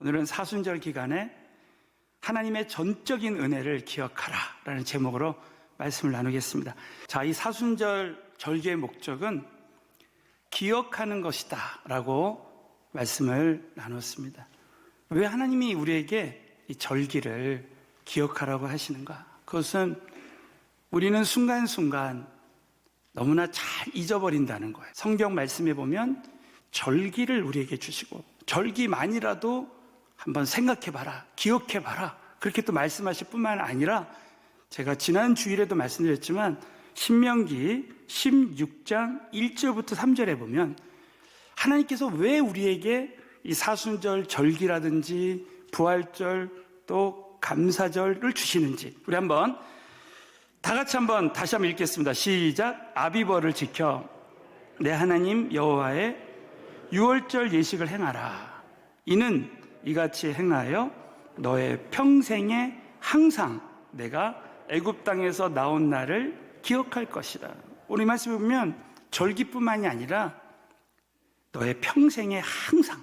오늘은 사순절 기간에 하나님의 전적인 은혜를 기억하라 라는 제목으로 말씀을 나누겠습니다. 자, 이 사순절 절기의 목적은 기억하는 것이다 라고 말씀을 나눴습니다. 왜 하나님이 우리에게 이 절기를 기억하라고 하시는가? 그것은 우리는 순간순간 너무나 잘 잊어버린다는 거예요. 성경 말씀에 보면 절기를 우리에게 주시고 절기만이라도 한번 생각해봐라, 기억해봐라 그렇게 또 말씀하실 뿐만 아니라 제가 지난 주일에도 말씀드렸지만 신명기 16장 1절부터 3절에 보면 하나님께서 왜 우리에게 이 사순절 절기라든지 부활절 또 감사절을 주시는지 우리 한번 다 같이 한번 다시 한번 읽겠습니다. 시작. 아비벌을 지켜 내 하나님 여호와의 유월절 예식을 행하라. 이는 이같이 행하여 너의 평생에 항상 내가 애굽 땅에서 나온 날을 기억할 것이다. 오늘 이 말씀을 보면 절기뿐만이 아니라 너의 평생에 항상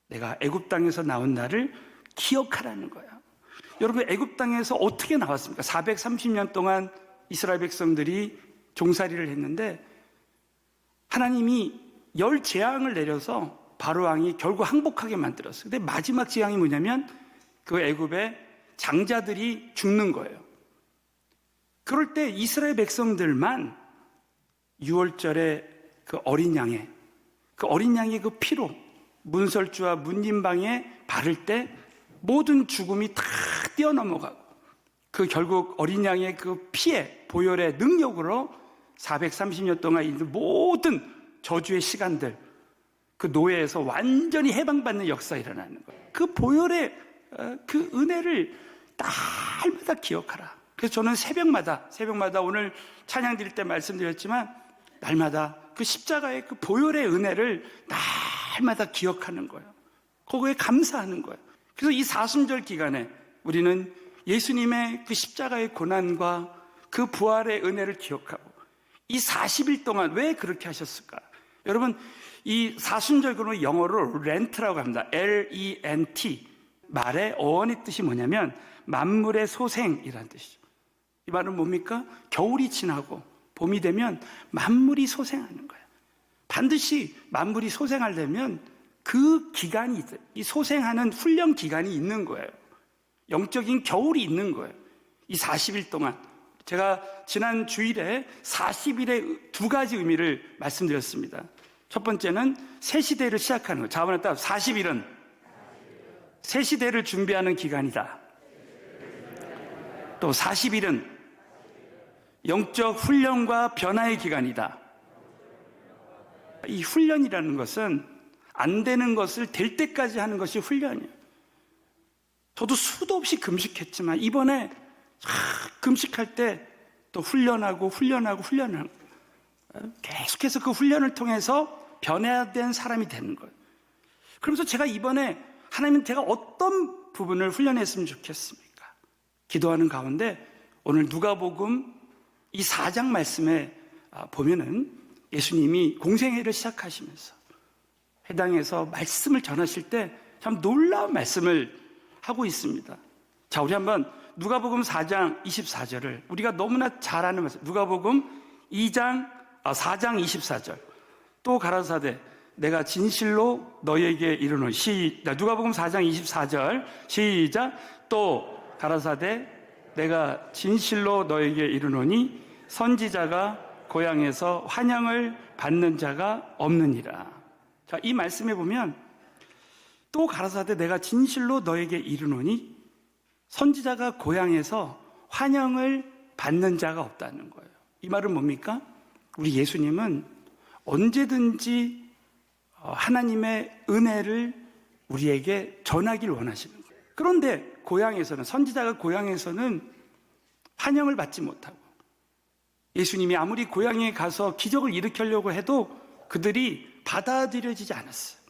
내가 애굽 땅에서 나온 날을 기억하라는 거야. 여러분, 애굽 땅에서 어떻게 나왔습니까? 430년 동안 이스라엘 백성들이 종살이를 했는데 하나님이 10재앙을 내려서 바로 왕이 결국 항복하게 만들었어요. 근데 마지막 재앙이 뭐냐면 그 애굽의 장자들이 죽는 거예요. 그럴 때 이스라엘 백성들만 6월절에 그 어린 양의 그 피로 문설주와 문림방에 바를 때 모든 죽음이 다 뛰어넘어가고 그 결국 어린 양의 그 피의 보혈의 능력으로 430년 동안 이 모든 저주의 시간들 그 노예에서 완전히 해방받는 역사가 일어나는 거예요. 그 보혈의 그 은혜를 날마다 기억하라. 그래서 저는 새벽마다 오늘 찬양 드릴 때 말씀드렸지만 날마다 그 십자가의 그 보혈의 은혜를 날마다 기억하는 거예요. 거기에 감사하는 거예요. 그래서 이 사순절 기간에 우리는 예수님의 그 십자가의 고난과 그 부활의 은혜를 기억하고 이 40일 동안 왜 그렇게 하셨을까? 여러분, 이 사순절 그러면 영어로 렌트라고 합니다. L-E-N-T. 말의 어원의 뜻이 뭐냐면 만물의 소생이라는 뜻이죠. 이 말은 뭡니까? 겨울이 지나고 봄이 되면 만물이 소생하는 거예요. 반드시 만물이 소생하려면 그 기간이 있어요. 이 소생하는 훈련 기간이 있는 거예요. 영적인 겨울이 있는 거예요. 이 40일 동안 제가 지난 주일에 40일의 두 가지 의미를 말씀드렸습니다. 첫 번째는 새 시대를 시작하는 거예요. 자본에 따라 40일은 새 시대를 준비하는 기간이다. 또 40일은 영적 훈련과 변화의 기간이다. 이 훈련이라는 것은 안 되는 것을 될 때까지 하는 것이 훈련이에요. 저도 수도 없이 금식했지만 이번에 금식할 때 또 훈련하고 계속해서 그 훈련을 통해서 변화된 사람이 되는 거예요. 그러면서 제가 이번에 하나님은 제가 어떤 부분을 훈련했으면 좋겠습니까? 기도하는 가운데 오늘 누가복음 이 4장 말씀에 보면은 예수님이 공생애를 시작하시면서 회당에서 말씀을 전하실 때 참 놀라운 말씀을 하고 있습니다. 자, 우리 한번 누가복음 4장 24절을 우리가 너무나 잘 아는 말씀. 누가복음 4장 24절. 또 가라사대 내가 진실로 너에게 이르노니 누가복음 4장 24절 시작. 또 가라사대 내가 진실로 너에게 이르노니 선지자가 고향에서 환영을 받는 자가 없느니라. 자, 이 말씀에 보면 또 가라사대 내가 진실로 너에게 이르노니 선지자가 고향에서 환영을 받는 자가 없다는 거예요. 이 말은 뭡니까? 우리 예수님은 언제든지 하나님의 은혜를 우리에게 전하길 원하시는 거예요. 그런데 고향에서는 선지자가 고향에서는 환영을 받지 못하고 예수님이 아무리 고향에 가서 기적을 일으키려고 해도 그들이 받아들여지지 않았어요.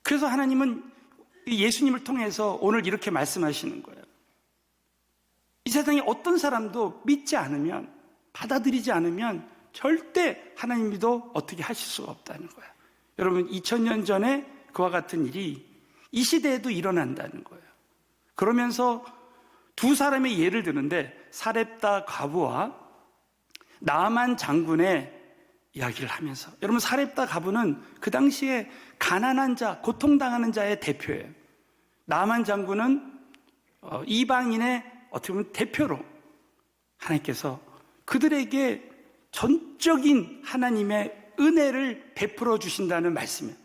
그래서 하나님은 예수님을 통해서 오늘 이렇게 말씀하시는 거예요. 이 세상에 어떤 사람도 믿지 않으면, 받아들이지 않으면 절대 하나님도 어떻게 하실 수가 없다는 거예요. 여러분, 2000년 전에 그와 같은 일이 이 시대에도 일어난다는 거예요. 그러면서 두 사람의 예를 드는데 사렙다 과부와 나아만 장군의 이야기를 하면서, 여러분, 사렙다 과부는 그 당시에 가난한 자, 고통당하는 자의 대표예요. 나아만 장군은 이방인의 어떻게 보면 대표로 하나님께서 그들에게 전적인 하나님의 은혜를 베풀어 주신다는 말씀이에요.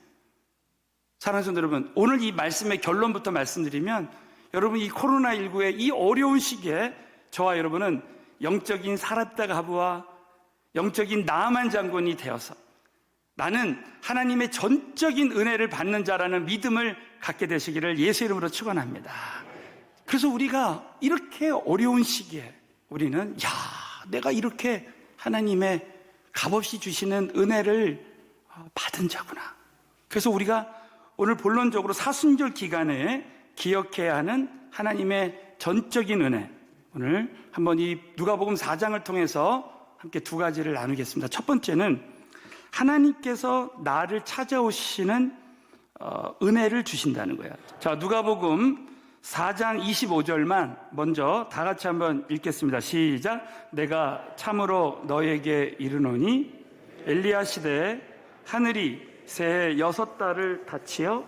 사랑하는 성도 여러분, 오늘 이 말씀의 결론부터 말씀드리면, 여러분, 이 코로나19의 이 어려운 시기에 저와 여러분은 영적인 사렙다 과부와 영적인 나아만 장군이 되어서 나는 하나님의 전적인 은혜를 받는 자라는 믿음을 갖게 되시기를 예수 이름으로 축원합니다. 그래서 우리가 이렇게 어려운 시기에 우리는 내가 이렇게 하나님의 값없이 주시는 은혜를 받은 자구나. 그래서 우리가 오늘 본론적으로 사순절 기간에 기억해야 하는 하나님의 전적인 은혜, 오늘 한번 이 누가복음 4장을 통해서 함께 두 가지를 나누겠습니다. 첫 번째는 하나님께서 나를 찾아오시는 은혜를 주신다는 거예요. 자, 누가복음 4장 25절만 먼저 다 같이 한번 읽겠습니다. 시작. 내가 참으로 너에게 이르노니 엘리야 시대에 하늘이 새해 6달을 닫히어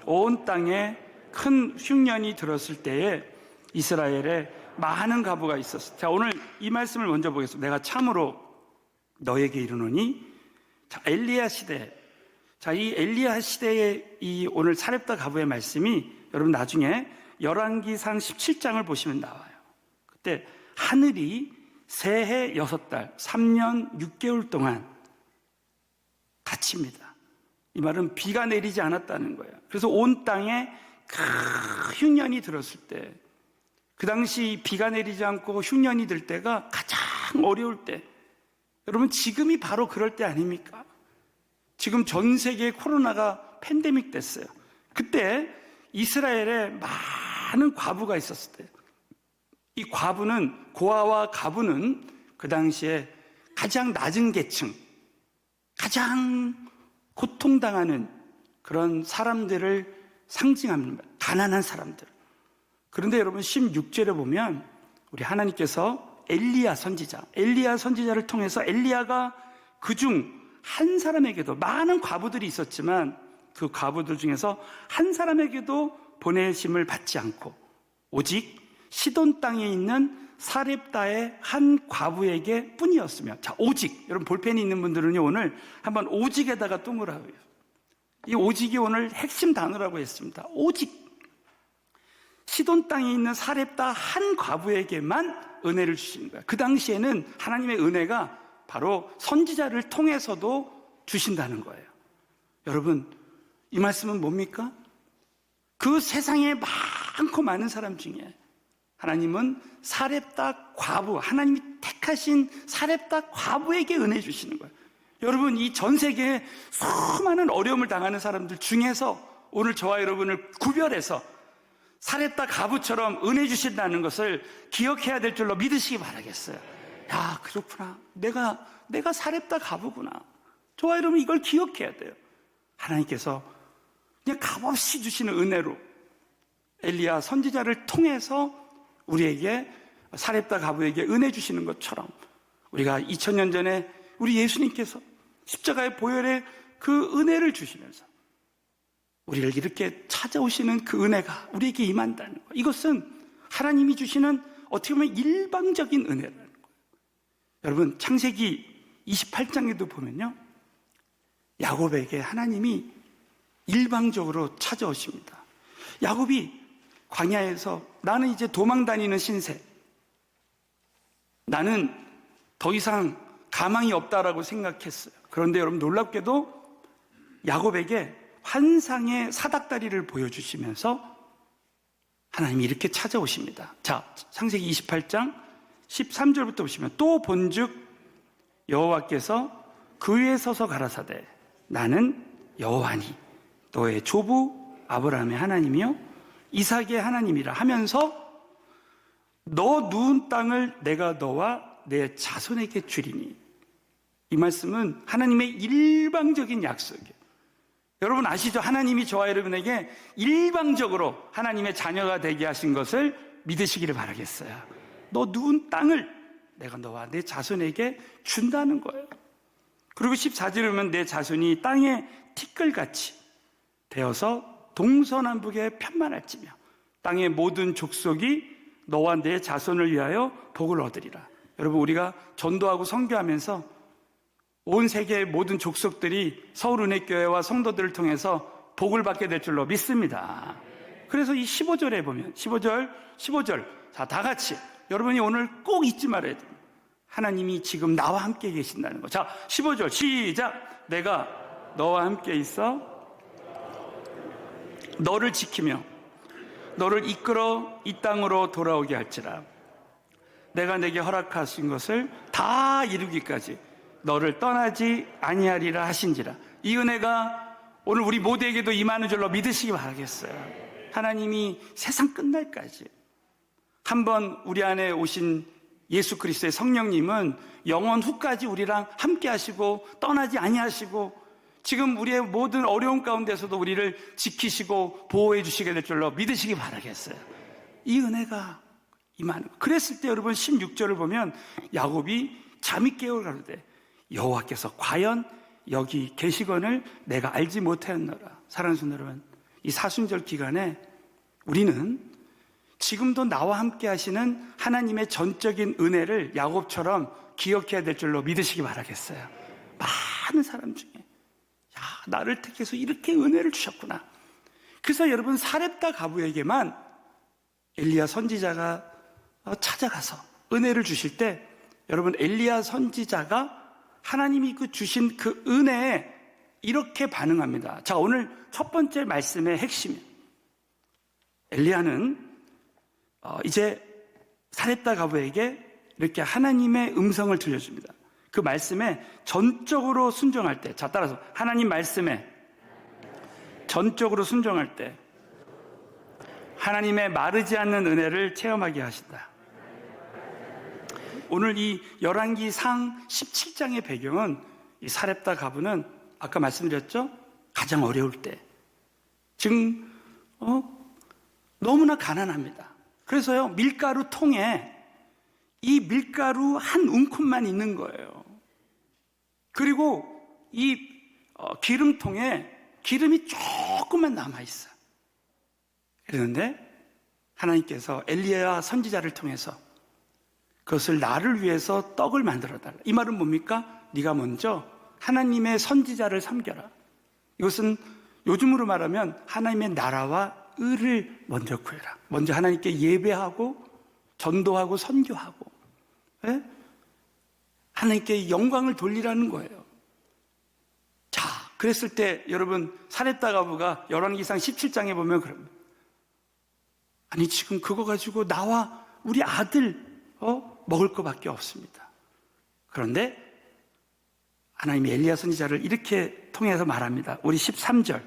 온 땅에 큰 흉년이 들었을 때에 이스라엘에 많은 과부가 있었어요. 자, 오늘 이 말씀을 먼저 보겠습니다. 내가 참으로 너에게 이르노니, 자, 엘리야 시대. 자, 이 엘리야 시대의 이 오늘 사렙다 과부의 말씀이 여러분 나중에 열왕기상 17장을 보시면 나와요. 그때 하늘이 새해 6달, 3년 6개월 동안 닫힙니다. 이 말은 비가 내리지 않았다는 거예요. 그래서 온 땅에 큰 흉년이 들었을 때, 그 당시 비가 내리지 않고 흉년이 들 때가 가장 어려울 때, 여러분, 지금이 바로 그럴 때 아닙니까? 지금 전 세계에 코로나가 팬데믹 됐어요. 그때 이스라엘에 많은 과부가 있었을 때, 이 과부는, 고아와 과부는 그 당시에 가장 낮은 계층, 가장 고통당하는 그런 사람들을 상징합니다. 가난한 사람들. 그런데 여러분 16절에 보면 우리 하나님께서 엘리야 선지자를 통해서 엘리야가 그중 한 사람에게도, 많은 과부들이 있었지만 그 과부들 중에서 한 사람에게도 보내심을 받지 않고 오직 시돈 땅에 있는 사렙다의 한 과부에게 뿐이었으며, 자, 오직, 여러분 볼펜이 있는 분들은요 오늘 한번 오직에다가 동그라고요. 이 오직이 오늘 핵심 단어라고 했습니다. 오직 시돈 땅에 있는 사렙다 한 과부에게만 은혜를 주시는 거예요. 그 당시에는 하나님의 은혜가 바로 선지자를 통해서도 주신다는 거예요. 여러분, 이 말씀은 뭡니까? 그 세상에 많고 많은 사람 중에 하나님은 사렙다 과부, 하나님이 택하신 사렙다 과부에게 은혜 주시는 거예요. 여러분, 이 전 세계에 수많은 어려움을 당하는 사람들 중에서 오늘 저와 여러분을 구별해서 사렙다 과부처럼 은혜 주신다는 것을 기억해야 될 줄로 믿으시기 바라겠어요. 야, 그렇구나. 내가 사렙다 과부구나. 저와 여러분 이걸 기억해야 돼요. 하나님께서 그냥 값없이 주시는 은혜로 엘리야 선지자를 통해서 우리에게, 사렙다 과부에게 은혜 주시는 것처럼 우리가 2000년 전에 우리 예수님께서 십자가의 보혈에 그 은혜를 주시면서 우리를 이렇게 찾아오시는 그 은혜가 우리에게 임한다는 거예요. 이것은 하나님이 주시는 어떻게 보면 일방적인 은혜라는 거예요. 여러분, 창세기 28장에도 보면요, 야곱에게 하나님이 일방적으로 찾아오십니다. 야곱이 광야에서 나는 이제 도망 다니는 신세, 나는 더 이상 가망이 없다라고 생각했어요. 그런데 여러분, 놀랍게도 야곱에게 환상의 사닥다리를 보여주시면서 하나님이 이렇게 찾아오십니다. 자, 창세기 28장 13절부터 보시면, 또 본즉 여호와께서 그 위에 서서 가라사대 나는 여호와니 너의 조부 아브라함의 하나님이요 이삭의 하나님이라 하면서 너 누운 땅을 내가 너와 내 자손에게 주리니. 이 말씀은 하나님의 일방적인 약속이에요. 여러분 아시죠? 하나님이 저와 여러분에게 일방적으로 하나님의 자녀가 되게 하신 것을 믿으시기를 바라겠어요. 너 누운 땅을 내가 너와 내 자손에게 준다는 거예요. 그리고 14절에 보면 내 자손이 땅의 티끌같이 되어서 동서남북에 편만할지며 땅의 모든 족속이 너와 내 자손을 위하여 복을 얻으리라. 여러분 우리가 전도하고 선교하면서 온 세계의 모든 족속들이 서울은혜교회와 성도들을 통해서 복을 받게 될 줄로 믿습니다. 그래서 이 15절에 보면 15절 자, 다 같이 여러분이 오늘 꼭 잊지 말아야 됩니다. 하나님이 지금 나와 함께 계신다는 거. 자, 15절 시작. 내가 너와 함께 있어 너를 지키며 너를 이끌어 이 땅으로 돌아오게 할지라. 내가 내게 허락하신 것을 다 이루기까지 너를 떠나지 아니하리라 하신지라. 이 은혜가 오늘 우리 모두에게도 임하는 줄로 믿으시기 바라겠어요. 하나님이 세상 끝날까지 한번 우리 안에 오신 예수 그리스도의 성령님은 영원 후까지 우리랑 함께 하시고 떠나지 아니하시고 지금 우리의 모든 어려운 가운데서도 우리를 지키시고 보호해 주시게 될 줄로 믿으시기 바라겠어요. 이 은혜가 임하는. 그랬을 때 여러분 16절을 보면 야곱이 잠이 깨어 가로되 여호와께서 과연 여기 계시거늘 내가 알지 못하였노라. 사랑하는 성도 여러분, 이 사순절 기간에 우리는 지금도 나와 함께 하시는 하나님의 전적인 은혜를 야곱처럼 기억해야 될 줄로 믿으시기 바라겠어요. 많은 사람 중에 야, 나를 택해서 이렇게 은혜를 주셨구나. 그래서 여러분 사렙다 가부에게만 엘리야 선지자가 찾아가서 은혜를 주실 때 여러분 엘리야 선지자가 하나님이 주신 그 은혜에 이렇게 반응합니다. 자, 오늘 첫 번째 말씀의 핵심이에요. 엘리야는 이제 사렙다 가부에게 이렇게 하나님의 음성을 들려줍니다. 그 말씀에 전적으로 순종할 때, 자, 따라서 하나님 말씀에 전적으로 순종할 때 하나님의 마르지 않는 은혜를 체험하게 하신다. 오늘 이 열왕기상 17장의 배경은 이 사렙다 가부는 아까 말씀드렸죠? 가장 어려울 때 지금 너무나 가난합니다. 그래서요 밀가루 통에 이 밀가루 한 움큼만 있는 거예요. 그리고 이 기름통에 기름이 조금만 남아있어요. 그런데 하나님께서 엘리야 선지자를 통해서 그것을 나를 위해서 떡을 만들어 달라. 이 말은 뭡니까? 네가 먼저 하나님의 선지자를 섬겨라. 이것은 요즘으로 말하면 하나님의 나라와 의를 먼저 구해라. 먼저 하나님께 예배하고 전도하고 선교하고, 예? 하나님께 영광을 돌리라는 거예요. 자, 그랬을 때 여러분 사렙다 가부가 열왕기상 17장에 보면 그럽니다. 아니 지금 그거 가지고 나와 우리 아들 먹을 것밖에 없습니다. 그런데 하나님이 엘리야 선지자를 이렇게 통해서 말합니다. 우리 13절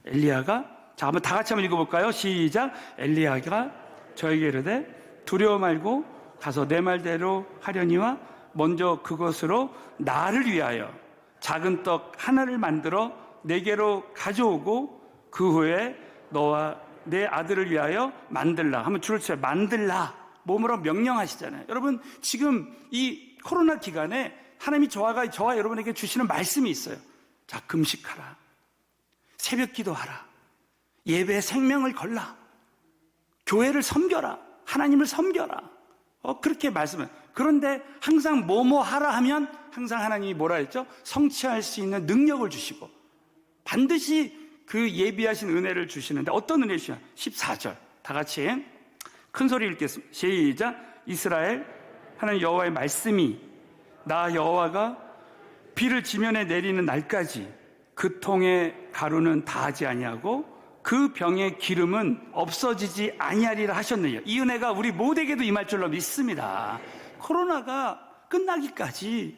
엘리야가 자 한번 다 같이 한번 읽어볼까요? 시작. 엘리야가 저에게 이르되 두려워 말고 가서 내 말대로 하려니와 먼저 그것으로 나를 위하여 작은 떡 하나를 만들어 내게로 가져오고 그 후에 너와 내 아들을 위하여 만들라. 한번 줄을 쳐요. 만들라. 몸으로 명령하시잖아요. 여러분 지금 이 코로나 기간에 하나님이 저와 여러분에게 주시는 말씀이 있어요. 자, 금식하라. 새벽 기도하라. 예배에 생명을 걸라. 교회를 섬겨라. 하나님을 섬겨라. 그렇게 말씀을. 그런데 항상 뭐뭐 하라 하면 항상 하나님이 뭐라 했죠? 성취할 수 있는 능력을 주시고 반드시 그 예비하신 은혜를 주시는데 어떤 은혜 주시냐? 14절 다 같이 큰 소리 읽겠습니다. 시작. 이스라엘 하나님 여호와의 말씀이 나 여호와가 비를 지면에 내리는 날까지 그 통의 가루는 다하지 아니하고 그 병의 기름은 없어지지 아니하리라 하셨느냐. 이 은혜가 우리 모두에게도 임할 줄로 믿습니다. 코로나가 끝나기까지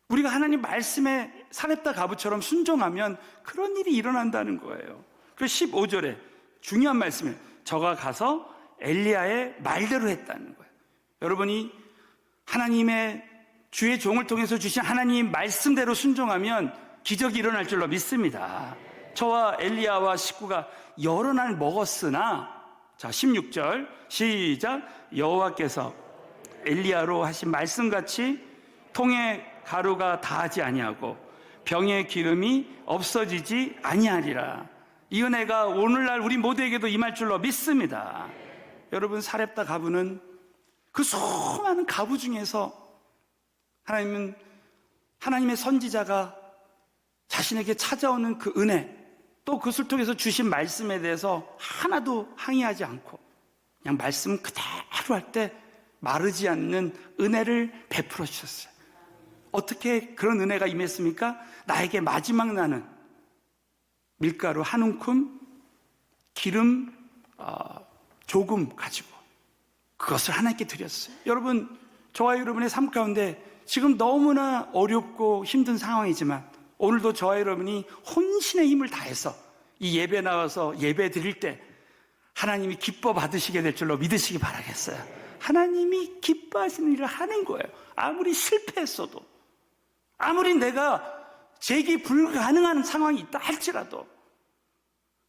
우리가 하나님 말씀에 사렙다 가부처럼 순종하면 그런 일이 일어난다는 거예요. 그 15절에 중요한 말씀이에요. 저가 가서 엘리야의 말대로 했다는 거예요. 여러분이 하나님의 주의 종을 통해서 주신 하나님 말씀대로 순종하면 기적이 일어날 줄로 믿습니다. 저와 엘리야와 식구가 여러 날 먹었으나, 자 16절 시작. 여호와께서 엘리야로 하신 말씀같이 통에 가루가 다하지 아니하고 병의 기름이 없어지지 아니하리라. 이 은혜가 오늘날 우리 모두에게도 임할 줄로 믿습니다. 여러분, 사렙다 가부는 그 수많은 가부 중에서 하나님의 선지자가 자신에게 찾아오는 그 은혜, 또 그것을 통해서 주신 말씀에 대해서 하나도 항의하지 않고 그냥 말씀 그대로 할 때 마르지 않는 은혜를 베풀어 주셨어요. 어떻게 그런 은혜가 임했습니까? 나에게 마지막 나는 밀가루 한 움큼, 기름 조금 가지고 그것을 하나님께 드렸어요. 여러분, 저와 여러분의 삶 가운데 지금 너무나 어렵고 힘든 상황이지만 오늘도 저와 여러분이 혼신의 힘을 다해서 이 예배 나와서 예배 드릴 때 하나님이 기뻐 받으시게 될 줄로 믿으시기 바라겠어요. 하나님이 기뻐하시는 일을 하는 거예요. 아무리 실패했어도, 아무리 내가 재기 불가능한 상황이 있다 할지라도,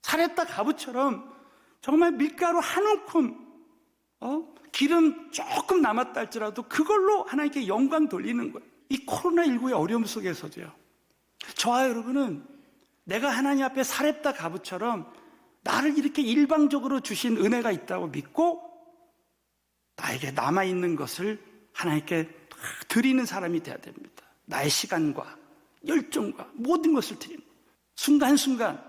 사렙다 가부처럼 정말 밀가루 한 움큼, 기름 조금 남았다 할지라도 그걸로 하나님께 영광 돌리는 거예요. 이 코로나19의 어려움 속에서도요, 저와 여러분은 내가 하나님 앞에 사렙다 가부처럼 나를 이렇게 일방적으로 주신 은혜가 있다고 믿고 나에게 남아있는 것을 하나님께 드리는 사람이 되어야 됩니다. 나의 시간과 열정과 모든 것을 드리는, 순간순간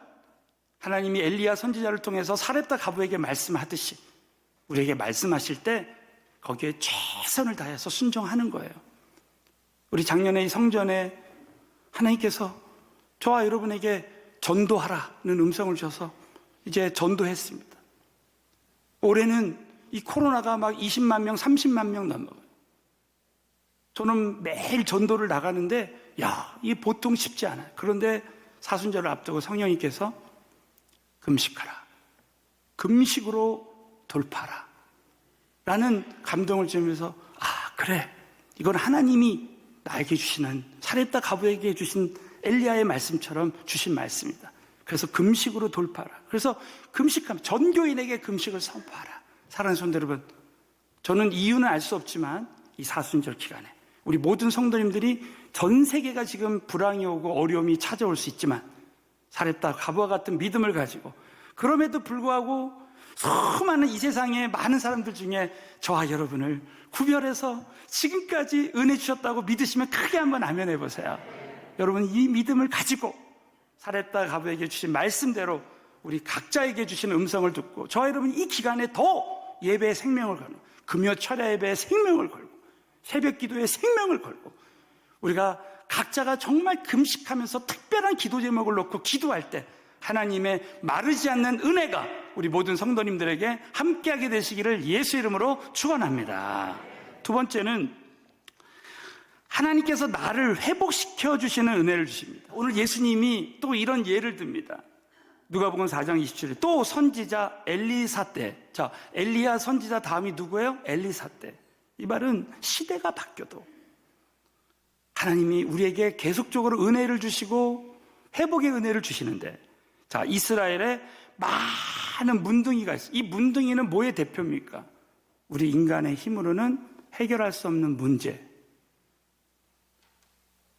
하나님이 엘리야 선지자를 통해서 사렙다 가부에게 말씀하듯이 우리에게 말씀하실 때 거기에 최선을 다해서 순종하는 거예요. 우리 작년에 이 성전에 하나님께서 저와 여러분에게 전도하라는 음성을 주셔서 이제 전도했습니다. 올해는 이 코로나가 막 20만 명, 30만 명 넘어가요. 저는 매일 전도를 나가는데 이게 보통 쉽지 않아요. 그런데 사순절을 앞두고 성령님께서 금식하라, 금식으로 돌파하라 라는 감동을 주면서 그래, 이건 하나님이 나에게 주시는, 사렙다 가부에게 주신 엘리야의 말씀처럼 주신 말씀이다. 그래서 금식으로 돌파하라. 그래서 금식하면 전교인에게 금식을 선포하라. 사랑하는 성도 여러분, 저는 이유는 알 수 없지만 이 사순절 기간에 우리 모든 성도님들이 전 세계가 지금 불황이 오고 어려움이 찾아올 수 있지만 사렙다 가부와 같은 믿음을 가지고, 그럼에도 불구하고 수많은 이 세상의 많은 사람들 중에 저와 여러분을 구별해서 지금까지 은혜 주셨다고 믿으시면 크게 한번 아멘 해보세요. 여러분, 이 믿음을 가지고 사렙다 가부에게 주신 말씀대로 우리 각자에게 주신 음성을 듣고 저와 여러분 이 기간에 더 예배의 생명을 걸고, 금요 철야 예배의 생명을 걸고, 새벽 기도의 생명을 걸고, 우리가 각자가 정말 금식하면서 특별한 기도 제목을 놓고 기도할 때 하나님의 마르지 않는 은혜가 우리 모든 성도님들에게 함께하게 되시기를 예수 이름으로 축원합니다. 두 번째는 하나님께서 나를 회복시켜 주시는 은혜를 주십니다. 오늘 예수님이 또 이런 예를 듭니다. 누가복음 4장 27절 또 선지자 엘리사 때, 자 엘리야 선지자 다음이 누구예요? 엘리사 때. 이 말은 시대가 바뀌어도 하나님이 우리에게 계속적으로 은혜를 주시고 회복의 은혜를 주시는데, 자 이스라엘에 많은 문둥이가 있어요. 이 문둥이는 뭐의 대표입니까? 우리 인간의 힘으로는 해결할 수 없는 문제.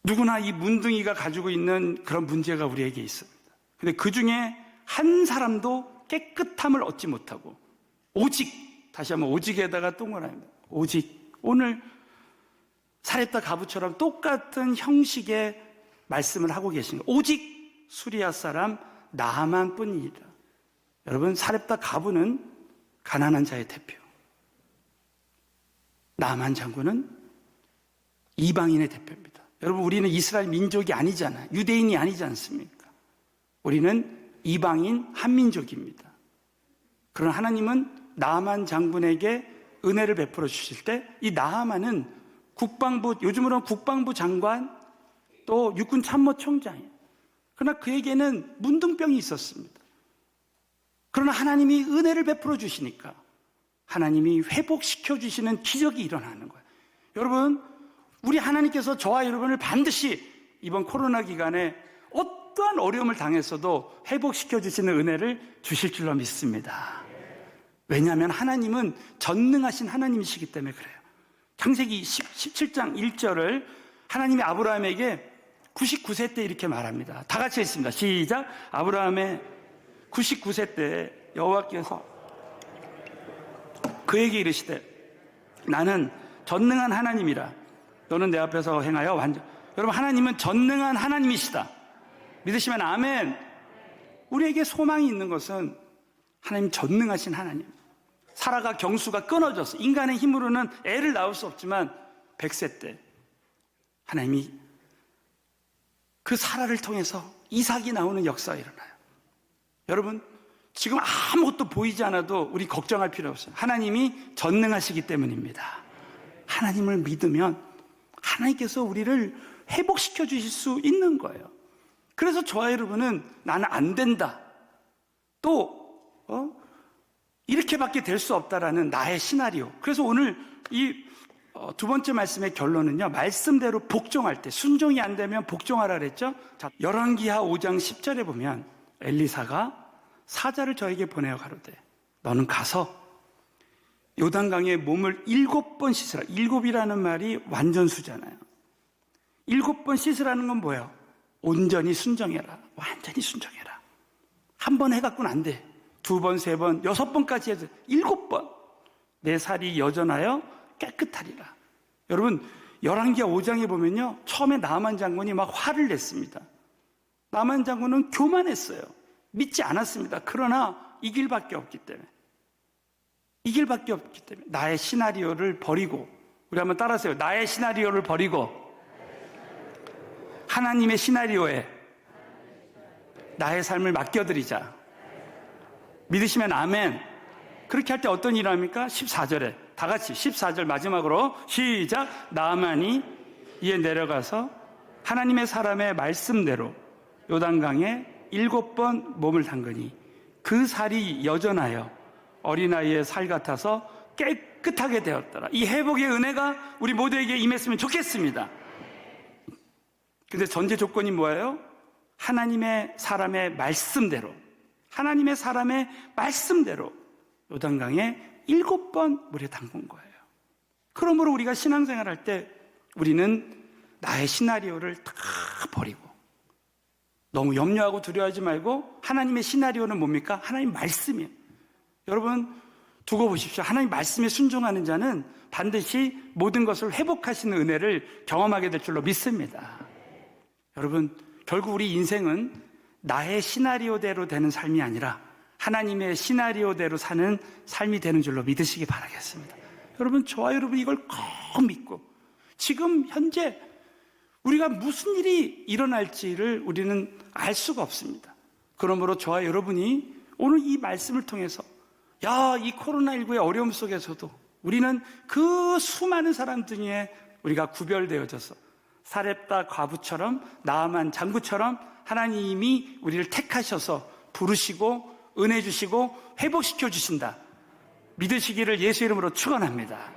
누구나 이 문둥이가 가지고 있는 그런 문제가 우리에게 있습니다. 근데 그 중에 한 사람도 깨끗함을 얻지 못하고, 오직, 다시 한번 오직에다가 동그라입니다. 오직, 오늘 사렙다 가부처럼 똑같은 형식의 말씀을 하고 계신 거예요. 오직 수리아 사람 나만 뿐이다. 여러분, 사렙다 가부는 가난한 자의 대표, 나만 장군은 이방인의 대표입니다. 여러분, 우리는 이스라엘 민족이 아니잖아요. 유대인이 아니지 않습니까? 우리는 이방인 한민족입니다. 그러나 하나님은 나하만 장군에게 은혜를 베풀어 주실 때 이 나하만은 국방부, 요즘으로는 국방부 장관, 또 육군 참모총장이에요. 그러나 그에게는 문둥병이 있었습니다. 그러나 하나님이 은혜를 베풀어 주시니까 하나님이 회복시켜 주시는 기적이 일어나는 거예요. 여러분, 우리 하나님께서 저와 여러분을 반드시 이번 코로나 기간에 어떠한 어려움을 당했어도 회복시켜 주시는 은혜를 주실 줄로 믿습니다. 왜냐하면 하나님은 전능하신 하나님이시기 때문에 그래요. 창세기 17장 1절을 하나님이 아브라함에게 99세 때 이렇게 말합니다. 다 같이 했습니다. 시작. 아브라함의 99세 때 여호와께서 그에게 이르시되 나는 전능한 하나님이라 너는 내 앞에서 행하여 완전. 여러분, 하나님은 전능한 하나님이시다. 믿으시면 아멘. 우리에게 소망이 있는 것은 하나님 전능하신 하나님. 사라가 경수가 끊어져서 인간의 힘으로는 애를 낳을 수 없지만 100세 때 하나님이 그 사라를 통해서 이삭이 나오는 역사가 일어나요. 여러분, 지금 아무것도 보이지 않아도 우리 걱정할 필요 없어요. 하나님이 전능하시기 때문입니다. 하나님을 믿으면 하나님께서 우리를 회복시켜 주실 수 있는 거예요. 그래서 저와 여러분은 나는 안 된다, 또 이렇게밖에 될 수 없다라는 나의 시나리오. 그래서 오늘 이 두 번째 말씀의 결론은요, 말씀대로 복종할 때, 순종이 안 되면 복종하라 그랬죠. 자, 열왕기하 5장 10절에 보면 엘리사가 사자를 저에게 보내어 가로되 너는 가서 요단강에 몸을 7번 씻으라. 7이라는 말이 완전수잖아요. 7번 씻으라는 건 뭐예요? 온전히 순종해라. 완전히 순종해라. 한 번 해갖고는 안 돼. 2번, 3번, 6번까지 해서 7번. 내 살이 여전하여 깨끗하리라. 여러분, 열왕기하 5장에 보면요, 처음에 나만 장군이 막 화를 냈습니다. 나만 장군은 교만했어요. 믿지 않았습니다. 그러나 이 길밖에 없기 때문에, 이 길밖에 없기 때문에 나의 시나리오를 버리고, 우리 한번 따라하세요. 나의 시나리오를 버리고 하나님의 시나리오에 나의 삶을 맡겨드리자. 믿으시면 아멘. 그렇게 할 때 어떤 일을 합니까? 14절에 다 같이 14절 마지막으로 시작. 나아만이 이에 내려가서 하나님의 사람의 말씀대로 요단강에 7번 몸을 담그니 그 살이 여전하여 어린아이의 살 같아서 깨끗하게 되었더라. 이 회복의 은혜가 우리 모두에게 임했으면 좋겠습니다. 근데 전제 조건이 뭐예요? 하나님의 사람의 말씀대로, 하나님의 사람의 말씀대로 요단강에 7번 물에 담근 거예요. 그러므로 우리가 신앙생활할 때 우리는 나의 시나리오를 다 버리고, 너무 염려하고 두려워하지 말고 하나님의 시나리오는 뭡니까? 하나님 말씀이에요. 여러분, 두고 보십시오. 하나님 말씀에 순종하는 자는 반드시 모든 것을 회복하시는 은혜를 경험하게 될 줄로 믿습니다. 여러분, 결국 우리 인생은 나의 시나리오대로 되는 삶이 아니라 하나님의 시나리오대로 사는 삶이 되는 줄로 믿으시기 바라겠습니다. 여러분, 저와 여러분 이걸 꼭 믿고 지금 현재 우리가 무슨 일이 일어날지를 우리는 알 수가 없습니다. 그러므로 저와 여러분이 오늘 이 말씀을 통해서 이 코로나19의 어려움 속에서도 우리는 그 수많은 사람들 중에 우리가 구별되어져서 사렙다 과부처럼, 나아만 장구처럼 하나님이 우리를 택하셔서 부르시고 은혜 주시고 회복시켜 주신다, 믿으시기를 예수 이름으로 축원합니다.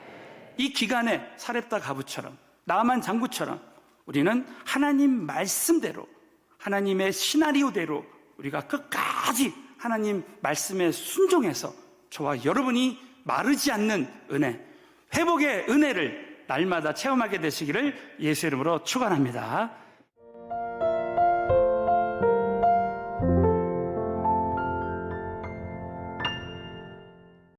이 기간에 사렙다 과부처럼, 나아만 장구처럼 우리는 하나님 말씀대로, 하나님의 시나리오대로 우리가 끝까지 하나님 말씀에 순종해서 저와 여러분이 마르지 않는 은혜, 회복의 은혜를 날마다 체험하게 되시기를 예수 이름으로 축원합니다.